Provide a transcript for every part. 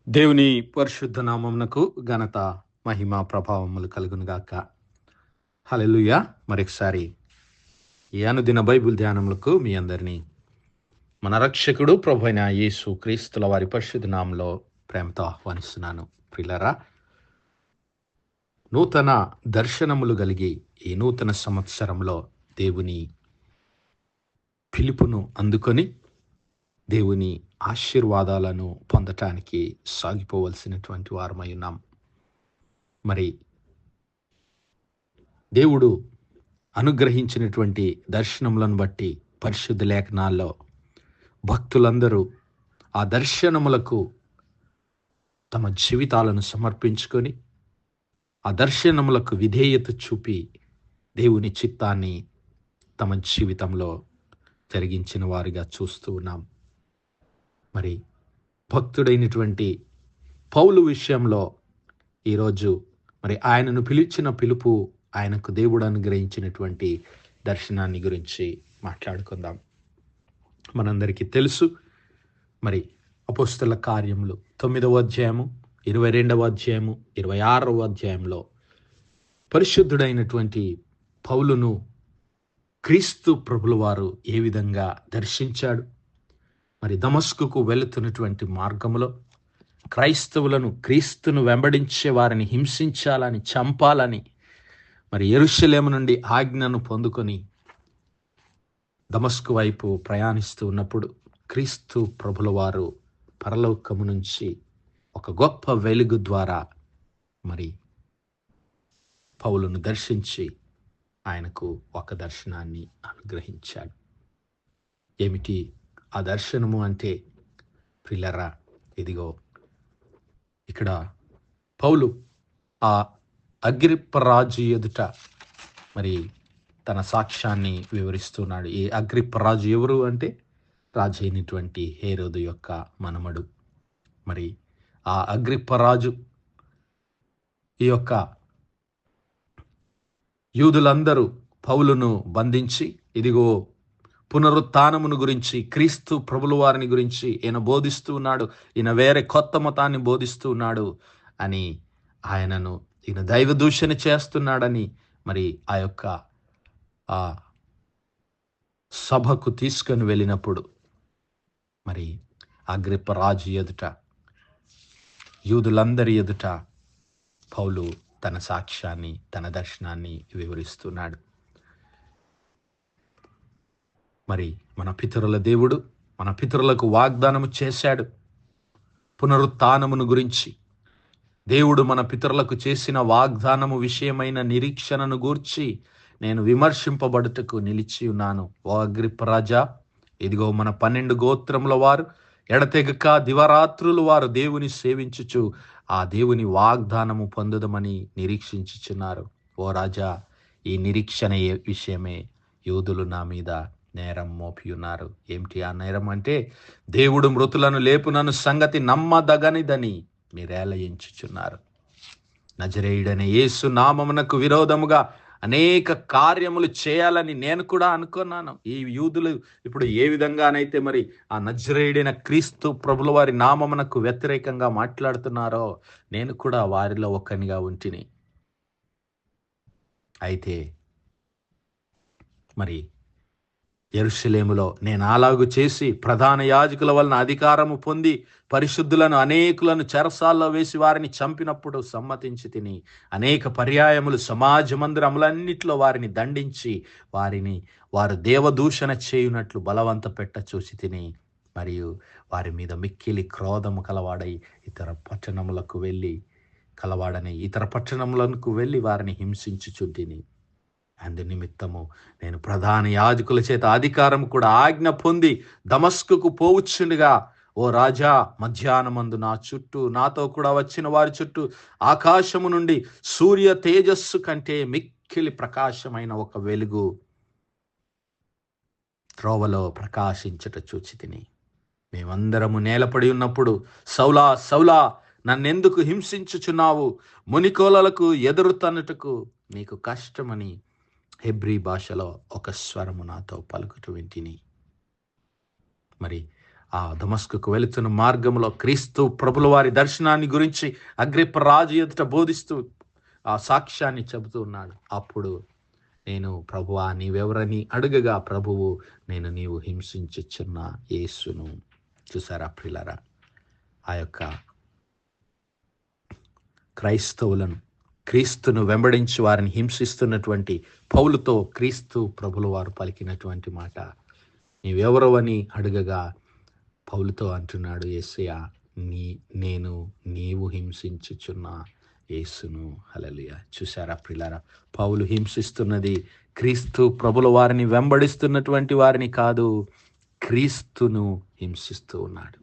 దేవుని పరిశుద్ధ నామమునకు ఘనత మహిమ ప్రభావములు కలుగునుగాక. హల్లెలూయా. మరొకసారి ఈ అనుదిన బైబిల్ ధ్యానములకు మీ అందరినీ మన రక్షకుడు ప్రభు అయిన యేసు క్రీస్తుల వారి పరిశుద్ధ నామంలో ప్రేమతో ఆహ్వానిస్తున్నాను. ప్రియులారా, నూతన దర్శనములు కలిగి ఈ నూతన సంవత్సరంలో దేవుని పిలుపును అందుకొని దేవుని ఆశీర్వాదాలను పొందటానికి సాగిపోవలసినటువంటి వారమై ఉన్నాం. మరి దేవుడు అనుగ్రహించినటువంటి దర్శనములను బట్టి పరిశుద్ధ లేఖనాల్లో భక్తులందరూ ఆ దర్శనములకు తమ జీవితాలను సమర్పించుకొని ఆ దర్శనములకు విధేయత చూపి దేవుని చిత్తాన్ని తమ జీవితంలో జరిగించిన వారిగా చూస్తూ ఉన్నాం. మరి భక్తుడైనటువంటి పౌలు విషయంలో ఈరోజు మరి ఆయనను పిలిచిన పిలుపు, ఆయనకు దేవుడు అనుగ్రహించినటువంటి దర్శనాన్ని గురించి మాట్లాడుకుందాం. మనందరికీ తెలుసు, మరి అపోస్తల కార్యములు 9వ అధ్యాయము, 22వ అధ్యాయము, 26వ అధ్యాయంలో పరిశుద్ధుడైనటువంటి పౌలును క్రీస్తు ప్రభుల వారు ఏ విధంగా దర్శించాడు. మరి దమస్కుకు వెళుతున్నటువంటి మార్గములో క్రైస్తవులను, క్రీస్తును వెంబడించే వారిని హింసించాలని, చంపాలని మరి యెరూషలేము నుండి ఆజ్ఞను పొందుకొని దమస్కు వైపు ప్రయాణిస్తూ ఉన్నప్పుడు క్రీస్తు ప్రభుల వారు పరలోకము నుంచి ఒక గొప్ప వెలుగు ద్వారా మరి పౌలును దర్శించి ఆయనకు ఒక దర్శనాన్ని అనుగ్రహించాడు. ఏమిటి ఆ దర్శనము అంటే? ప్రియులారా, ఇదిగో ఇక్కడ పౌలు ఆ అగ్రిప్ప రాజు ఎదుట మరి తన సాక్ష్యాన్ని వివరిస్తున్నాడు. ఈ అగ్రిప్ప రాజు ఎవరు అంటే రాజు అయినటువంటి హేరోదు యొక్క మనమడు. మరి ఆ అగ్రిప్ప రాజు ఈ యొక్క యూదులందరూ పౌలును బంధించి, ఇదిగో పునరుత్థానమును గురించి, క్రీస్తు ప్రభుల వారిని గురించి ఈయన బోధిస్తూ ఉన్నాడు, ఈయన వేరే కొత్త మతాన్ని బోధిస్తూ ఉన్నాడు అని, ఈయన దైవ దూషణ చేస్తున్నాడని మరి ఆ యొక్క సభకు తీసుకొని వెళ్ళినప్పుడు మరి అగ్రిప్ప రాజు ఎదుట, యూదులందరి ఎదుట పౌలు తన సాక్ష్యాన్ని, తన దర్శనాన్ని వివరిస్తున్నాడు. మరి మన పితరుల దేవుడు మన పితరులకు వాగ్దానము చేశాడు. పునరుత్థానమును గురించి దేవుడు మన పితరులకు చేసిన వాగ్దానము విషయమైన నిరీక్షణను గూర్చి నేను విమర్శింపబడుటకు నిలిచి ఉన్నాను. ఓ అగ్రిప్ప రాజా, ఇదిగో మన 12 గోత్రముల వారు ఎడతెగక దివరాత్రులు వారు దేవుని సేవించుచు ఆ దేవుని వాగ్దానము పొందుదమని నిరీక్షించుచున్నారు. ఓ రాజా, ఈ నిరీక్షణ విషయమే యూదులు నా మీద నేరం మోపి ఉన్నారు. ఏమిటి ఆ నేరం అంటే? దేవుడు మృతులను లేపునను సంగతి నమ్మదగనిదని మీరేలా ఎంచుచున్నారు. నజరేయుడనే యేసు నామమునకు విరోధముగా అనేక కార్యములు చేయాలని నేను కూడా అనుకున్నాను. ఈ యూదులు ఇప్పుడు ఏ విధంగానైతే మరి ఆ నజరేయుడైన క్రీస్తు ప్రభుల వారి నామమునకు వ్యతిరేకంగా మాట్లాడుతున్నారో నేను కూడా వారిలో ఒకనిగా ఉంటిని. అయితే మరి యెరూషలేములో నేను అలాగు చేసి ప్రధాన యాజకుల వలన అధికారము పొంది పరిశుద్ధులను అనేకులను చెరసాల్లో వేసి వారిని చంపినప్పుడు సమ్మతించి తిని అనేక పర్యాయములు సమాజ మందిరములన్నిట్లో వారిని దండించి వారు దేవదూషణ చేయునట్లు బలవంత పెట్ట చూసి తిని మరియు వారి మీద మిక్కిలి క్రోధము కలవాడై ఇతర పట్టణములకు వెళ్ళి వారిని హింసించుచుంటిని. అందు నిమిత్తము నేను ప్రధాన యాజకుల చేత అధికారం కూడా ఆజ్ఞ పొంది దమస్కుకు పోవచ్చుండగా, ఓ రాజా, మధ్యాహ్నమందు నా చుట్టూ నాతో కూడా వచ్చిన వారి చుట్టూ ఆకాశము నుండి సూర్య తేజస్సు కంటే మిక్కిలి ప్రకాశమైన ఒక వెలుగు త్రోవలో ప్రకాశించుట చూచి తిని మేమందరము నేలపడి ఉన్నప్పుడు, సౌలా సౌలా, నన్నెందుకు హింసించుచున్నావు? మునికోలలకు ఎదురు తన్నుటకు నీకు కష్టమని హెబ్రీ భాషలో ఒక స్వరము నాతో పలుకుతూ వింటిని. మరి ఆ దమస్కుకు వెళుతున్న మార్గంలో క్రీస్తు ప్రభుల వారి దర్శనాన్ని గురించి అగ్రిప్ప రాజు ఎదుట బోధిస్తూ ఆ సాక్ష్యాన్ని చెబుతూ ఉన్నాడు. అప్పుడు నేను ప్రభువా నీవెవరని అడుగగా ప్రభువు నేను నీవు హింసించుచున్న యేసును. చూసారా ప్రియులారా, ఆ యొక్క క్రైస్తవులను, క్రీస్తును వెంబడించి వారిని హింసిస్తున్నటువంటి పౌలుతో క్రీస్తు ప్రభుల వారు పలికినటువంటి మాట, నీవెవరవని అడుగగా పౌలుతో అంటున్నాడు, యేసయ్యా నీవు హింసించుచున్న యేసును. హల్లెలూయా. చూసారా ప్రియులారా, పౌలు హింసిస్తున్నది క్రీస్తు ప్రభుల వారిని వెంబడిస్తున్నటువంటి వారిని కాదు, క్రీస్తును హింసిస్తూ ఉన్నాడు.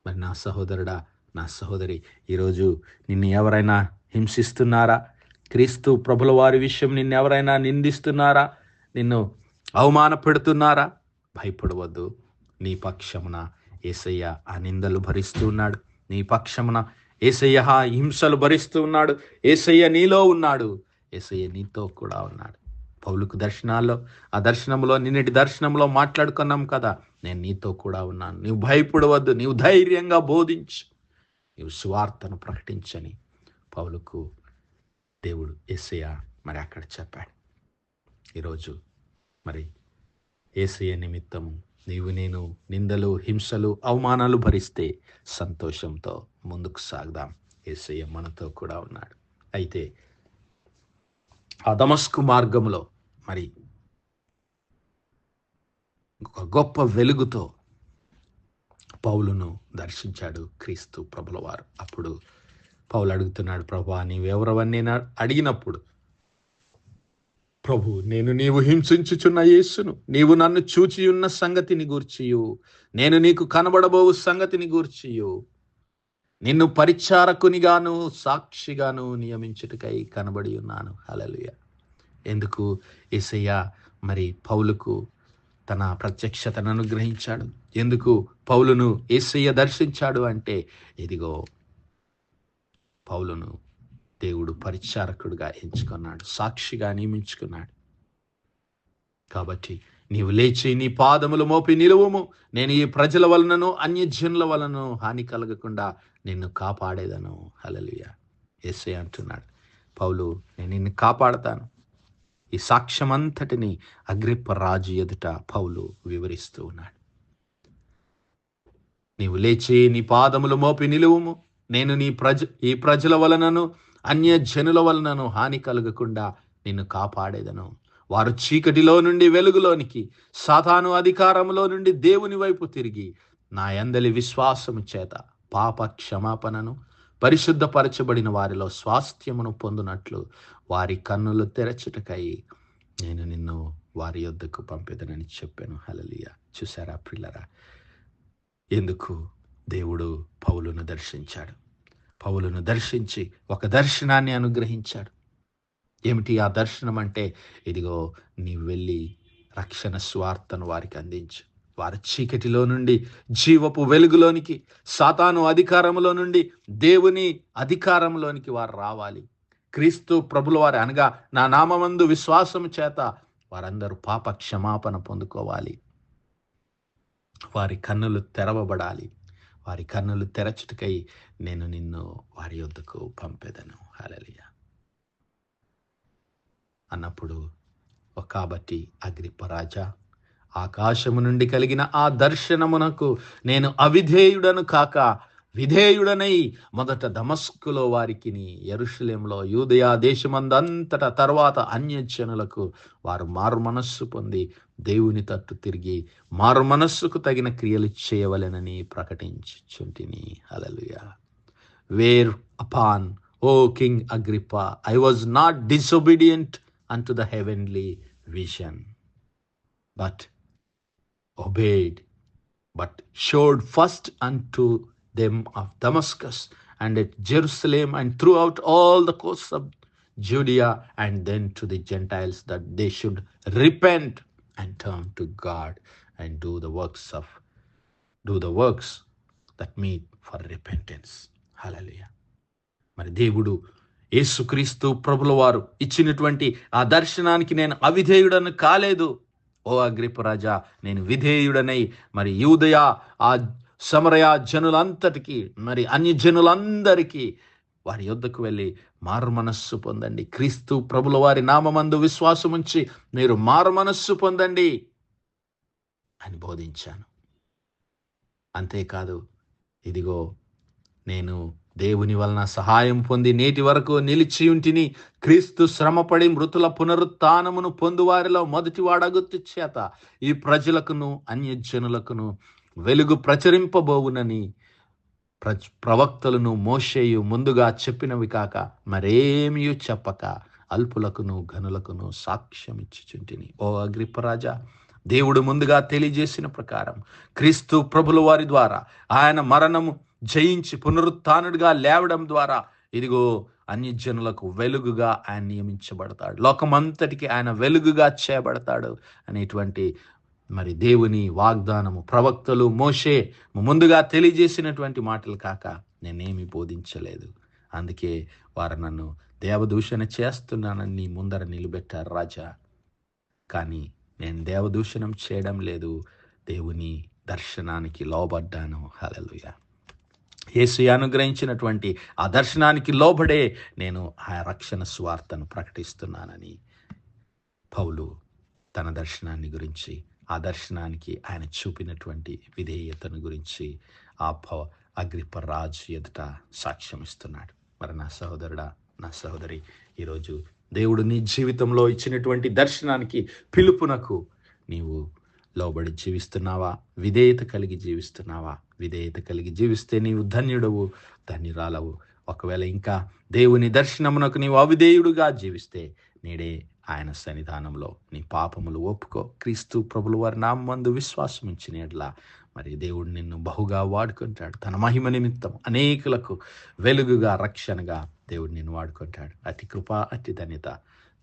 మరి నా సహోదరుడా, నా సహోదరి, ఈరోజు నిన్ను ఎవరైనా హింసిస్తున్నారా? క్రీస్తు ప్రభుల వారి విషయం నిన్ను ఎవరైనా నిందిస్తున్నారా? నిన్ను అవమానపెడుతున్నారా? భయపడవద్దు. నీ పక్షమున యేసయ్య ఆ నిందలు భరిస్తూ ఉన్నాడు. నీ పక్షమున యేసయ్య ఆ హింసలు భరిస్తూ ఉన్నాడు. యేసయ్య నీలో ఉన్నాడు. యేసయ్య నీతో కూడా ఉన్నాడు. పౌలుకు దర్శనాల్లో, ఆ దర్శనంలో, నిన్నటి దర్శనంలో మాట్లాడుకున్నాం కదా, నేను నీతో కూడా ఉన్నాను, నీవు భయపడవద్దు, నీవు ధైర్యంగా బోధించు, నీవు సువార్తను ప్రకటించని పౌలుకు దేవుడు యేసయ్య మరి అక్కడ చెప్పాడు. ఈరోజు మరి యేసయ్య నిమిత్తము నీవు నేను నిందలు, హింసలు, అవమానాలు భరిస్తే సంతోషంతో ముందుకు సాగుదాం. యేసయ్య మనతో కూడా ఉన్నాడు. అయితే ఆ దమస్కు మార్గంలో మరి ఒక గొప్ప వెలుగుతో పౌలును దర్శించాడు క్రీస్తు ప్రభుల వారు. అప్పుడు పౌలు అడుగుతున్నాడు, ప్రభువా నీవెవరవని నేను అడిగినప్పుడు ప్రభు నీవు హింసించుచున్న యేసును, నీవు నన్ను చూచి ఉన్న సంగతిని గూర్చియు, నేను నీకు కనబడబోవు సంగతిని గూర్చియు, నిన్ను పరిచారకునిగాను సాక్షిగాను నియమించుటకై కనబడి ఉన్నాను. హల్లెలూయా. ఎందుకు యేసయ్య మరి పౌలుకు తన ప్రత్యక్షతను అనుగ్రహించాడు? ఎందుకు పౌలును యేసయ్య దర్శించాడు అంటే, ఇదిగో పౌలును దేవుడు పరిచారకుడుగా ఎంచుకున్నాడు, సాక్షిగా నియమించుకున్నాడు. కాబట్టి నీవు లేచి నీ పాదములు మోపి నిలువుము, నేను ఈ ప్రజల వలనను అన్యజనుల వలన హాని కలగకుండా నిన్ను కాపాడేదను. హల్లెలూయా. యేసయ్య అంటున్నాడు, పౌలు నేను నిన్ను కాపాడతాను. ఈ సాక్ష్యం అంతటిని అగ్రిప్ప రాజు ఎదుట పౌలు వివరిస్తూ ఉన్నాడు. నీవు లేచి నీ పాదములు మోపి నిలువుము, నేను ఈ ప్రజల వలనను అన్యజనుల వలనను హాని కలగకుండా నిన్ను కాపాడేదను. వారు చీకటిలో నుండి వెలుగులోనికి, సాతాను అధికారంలో నుండి దేవుని వైపు తిరిగి నా యందలి విశ్వాసము చేత పాప క్షమాపణను, పరిశుద్ధపరచబడిన వారిలో స్వాస్థ్యమును పొందునట్లు వారి కన్నులు తెరచుటకై నేను నిన్ను వారి యొద్దకు పంపెదనని చెప్పాను. హల్లెలూయా. చూసారా ప్రియులారా, ఎందుకు దేవుడు పౌలును దర్శించాడు? పౌలును దర్శించి ఒక దర్శనాన్ని అనుగ్రహించాడు. ఏమిటి ఆ దర్శనం అంటే, ఇదిగో నీవు వెళ్ళి రక్షణ స్వార్థను వారికి అందించు. వారి చీకటిలో నుండి జీవపు వెలుగులోనికి, సాతాను అధికారంలో నుండి దేవుని అధికారంలోనికి వారు రావాలి. క్రీస్తు ప్రభుల వారి అనగా నా నామమందు విశ్వాసము చేత వారందరూ పాప క్షమాపణ పొందుకోవాలి. వారి కన్నులు తెరవబడాలి. వారి కన్నులు తెరచుటకై నేను నిన్ను వారి యొద్దకు పంపెదను. హల్లెలూయా అన్నప్పుడు కాబట్టి అగ్రిప్ప రాజా, ఆకాశము నుండి కలిగిన ఆ దర్శనమునకు నేను అవిధేయుడను కాక విధేయుడనై మొదట దమస్కులో వారికిని, యెరూషలేములో, యూదయా దేశమందంతటా తర్వాత అన్యజనులకు వారు మారు మనస్సు పొంది దేవుని తట్టు తిరిగి మారు మనస్సుకు తగిన క్రియలు చేయవలెనని ప్రకటించుచుంటిని. Hallelujah. Whereupon O king Agrippa I was not disobedient unto the heavenly vision, but obeyed, but showed first unto them of Damascus and at Jerusalem and throughout all the coasts of Judea and then to the Gentiles, that they should repent and turn to God and do the works that meet for repentance. Hallelujah. మరి దేవుడు యేసుక్రీస్తు ప్రభుల వారు ఇచ్చినటువంటి ఆ దర్శనానికి నేను అవిధేయుడను కాలేదు. ఓ అగ్రిప్ప రాజా, నేను విధేయుడనై మరి యూదయ ఆ సమరయ జనులంతటికి మరి అన్య జనులందరికీ వారి యొద్దకు వెళ్ళి మారు మనస్సు పొందండి, క్రీస్తు ప్రభుల వారి నామమందు విశ్వాసముంచి మీరు మారు మనస్సు పొందండి అని బోధించాను. అంతేకాదు, ఇదిగో నేను దేవుని వలన సహాయం పొంది నేటి వరకు నిలిచి ఉంటిని, క్రీస్తు శ్రమపడి మృతుల పునరుత్థానమును పొందువారిలో మొదటివాడగుత్తు చేత ఈ ప్రజలకును అన్యజనులకును వెలుగు ప్రచురింపబోవునని ప్రవక్తలను మోషేయు ముందుగా చెప్పినవి కాక మరేమీ చెప్పక అల్పులకును ఘనులకును సాక్ష్యం ఇచ్చుచుంటిని. ఓ అగ్రిప్పరాజా, దేవుడు ముందుగా తెలియజేసిన ప్రకారం క్రీస్తు ప్రభుల వారి ద్వారా ఆయన మరణము జయించి పునరుత్థానుడిగా లేవడం ద్వారా ఇదిగో అన్యజనులకు వెలుగుగా ఆయన నియమించబడతాడు, లోకమంతటికి ఆయన వెలుగుగా చేయబడతాడు అనేటువంటి మరి దేవుని వాగ్దానము ప్రవక్తలు మోషే ముందుగా తెలియజేసినటువంటి మాటలు కాక నేనేమి బోధించలేదు. అందుకే వారు నన్ను దేవదూషణ చేస్తున్నానని నీ ముందర నిలబెట్టారు రాజా. కానీ నేను దేవదూషణం చేయడం లేదు, దేవుని దర్శనానికి లోబడ్డాను. హల్లెలూయా. యేసు అనుగ్రహించినటువంటి ఆ దర్శనానికి లోబడే నేను ఆ రక్షణ సువార్తను ప్రకటిస్తున్నానని పౌలు తన దర్శనాన్ని గురించి, ఆ దర్శనానికి ఆయన చూపినటువంటి విధేయతను గురించి ఆ అగ్రిప్ప రాజు ఎదుట సాక్ష్యం ఇస్తున్నాడు. మరి నా సహోదరుడా, నా సహోదరి, ఈరోజు దేవుడు నీ జీవితంలో ఇచ్చినటువంటి దర్శనానికి, పిలుపునకు నీవు లోబడి జీవిస్తున్నావా? విధేయత కలిగి జీవిస్తున్నావా? విధేయత కలిగి జీవిస్తే నీవు ధన్యుడవు, ధన్యురాలవు. ఒకవేళ ఇంకా దేవుని దర్శనమునకు నీవు అవిధేయుడుగా జీవిస్తే నేడే ఆయన సన్నిధానంలో నీ పాపములు ఒప్పుకో, క్రీస్తు ప్రభుల వారి నామమందు విశ్వాసం ఉంచిన యెడల మరి దేవుడు నిన్ను బహుగా వాడుకుంటాడు. తన మహిమ నిమిత్తం అనేకులకు వెలుగుగా, రక్షణగా దేవుడు నిన్ను వాడుకుంటాడు. అతి కృప, అతి ధన్యత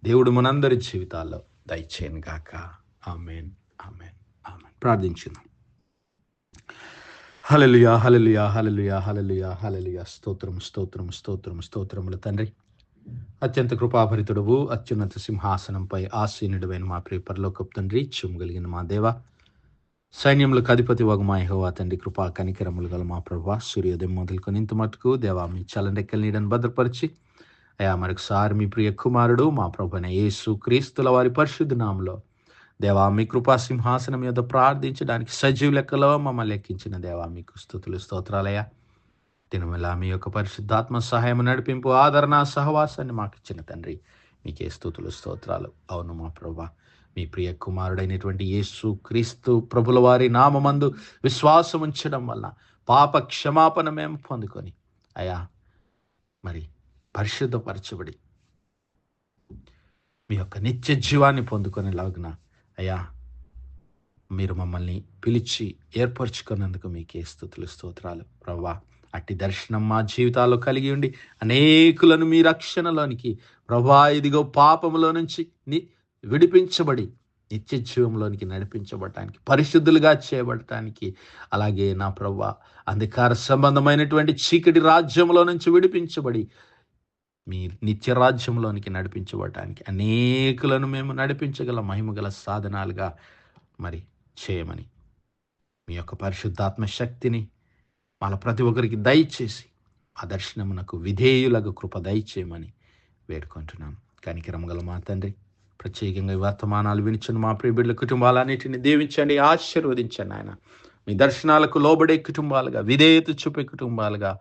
దేవుడు మనందరి జీవితాల్లో దయచేయను గాక. ఆమేన్, ఆమేన్, ఆమేన్. ప్రార్థించుదాం. హల్లెలూయా, హల్లెలూయా, హల్లెలూయా, హల్లెలూయా, హల్లెలూయా. స్తోత్రం, స్తోత్రం, స్తోత్రం, స్తోత్రములు తండ్రి. అత్యంత కృపాభరితుడవు, అత్యున్నత సింహాసనంపై ఆసీనుడైన మా ప్రియ పరలోకపు తండ్రి, కలిగిన మా దేవ, సైన్యములకు అధిపతి వగు మా యెహోవా తండ్రి, కృపా కనికరములు గల మా ప్రభువా, సూర్యోదయం మొదలుకొని ఇంత మటుకు దేవా మీ చల్లరెక్కల నీడను భద్రపరిచి అయా మరొకసారి మీ ప్రియ కుమారుడు మా ప్రభువైన యేసు క్రీస్తుల వారి పరిశుద్ధ నామములో దేవా మీ కృపా సింహాసనం మీద ప్రార్థించడానికి సజీవ లెక్కలో మమ్మల్ని లెక్కించిన దేవా మీకు స్తుతులు, స్తోత్రాలయ్యా. దినమెల్లా మీ యొక్క పరిశుద్ధాత్మ సహాయం, నడిపింపు, ఆదరణ, సహవాసాన్ని మాకు ఇచ్చిన తండ్రి మీకే స్తుతులు, స్తోత్రాలు. అవును మా ప్రభువా, మీ ప్రియ కుమారుడైనటువంటి యేసు క్రీస్తు ప్రభుల వారి నామమందు విశ్వాసం ఉంచడం వల్ల పాప క్షమాపణ మేము పొందుకొని అయా మరి పరిశుద్ధపరచబడి మీ యొక్క నిత్య జీవాన్ని పొందుకొని లాగున అయ్యా మీరు మమ్మల్ని పిలిచి ఏర్పరచుకున్నందుకు మీకే స్తుతులు, స్తోత్రాలు. ప్రభువా, అట్టి దర్శనం మా జీవితాల్లో కలిగి ఉండి అనేకులను మీ రక్షణలోనికి ప్రభువా ఇదిగో పాపములో నుంచి విడిపించబడి నిత్య జీవంలోనికి నడిపించబడటానికి, పరిశుద్ధులుగా చేయబడటానికి, అలాగే నా ప్రభువా అంధకార సంబంధమైనటువంటి చీకటి రాజ్యంలో నుంచి విడిపించబడి మీ నిత్య రాజ్యంలోనికి నడిపించబడటానికి అనేకులను మేము నడిపించగల మహిమగల సాధనాలుగా మరి చేయమని మీ యొక్క పరిశుద్ధాత్మ శక్తిని మన ప్రతి ఒక్కరికి దయచేసి ఆ దర్శనమునకు విధేయులకు కృప దయచేయమని వేడుకుంటున్నాం. కనికరం గల మా తండ్రి, ప్రత్యేకంగా వర్తమానాలు వినిచిన మా ప్రియ బిడ్డల కుటుంబాలన్నిటిని దీవించండి, ఆశీర్వదించండి. ఆయన మీ దర్శనాలకు లోబడే కుటుంబాలుగా, విధేయత చూపే కుటుంబాలుగా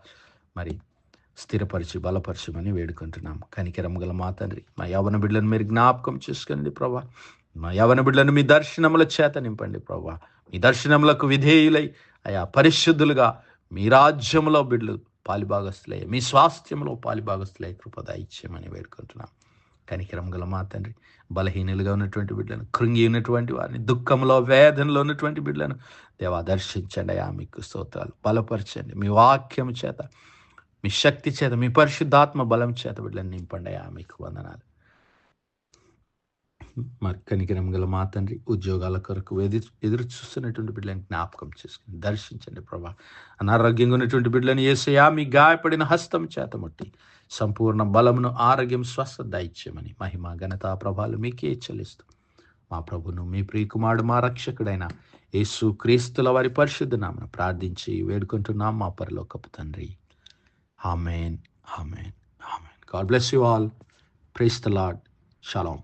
మరి స్థిరపరిచి బలపరచమని వేడుకుంటున్నాం. కనికరం గల మా తండ్రి, మా యవన బిడ్డలను మీరు జ్ఞాపకం చేసుకోండి ప్రభా. మా యవన బిడ్డలను మీ దర్శనముల చేత నింపండి ప్రభా. మీ దర్శనములకు విధేయులై అయా పరిశుద్ధులుగా మీ రాజ్యంలో బిడ్డలు పాలిభాగస్తులై, మీ స్వాస్థ్యంలో పాలిభాగస్తులై కృప దయచేయమని వేడుకుంటున్నాం. కనికరం గల మా తండ్రి, బలహీనులుగా ఉన్నటువంటి బిడ్డలను, కృంగి ఉన్నటువంటి వారిని, దుఃఖంలో వేదనలో ఉన్నటువంటి బిడ్డలను దేవా దర్శించండి. అయా మీకు స్తోత్రాలు. బలపరచండి మీ వాక్యం చేత, మీ శక్తి చేత, మీ పరిశుద్ధాత్మ బలం చేత బిడ్డలను నింపండి. అయా మీకు వందనాలు. మరి కనికరం గల మా తండ్రి, ఉద్యోగాల కొరకు ఎదురు చూస్తున్నటువంటి బిడ్డలను జ్ఞాపకం చేసుకుని దర్శించండి ప్రభా. అనారోగ్యంగా ఉన్నటువంటి బిడ్డలను యేసయ్యా మీ గాయపడిన హస్తం చేత ముట్టి సంపూర్ణ బలమును, ఆరోగ్యం, స్వస్థత దయచేయమని మహిమ, ఘనత, ప్రభావాలు మీకే చెల్లిస్తూ మా ప్రభును, మీ ప్రియకుమారుడు, మా రక్షకుడైన యేసు క్రీస్తుల వారి పరిశుద్ధ నామమున ప్రార్థించి వేడుకుంటున్నాం మా పరలోకపు తండ్రి. Amen, amen, amen. God bless you all. Praise the Lord. Shalom.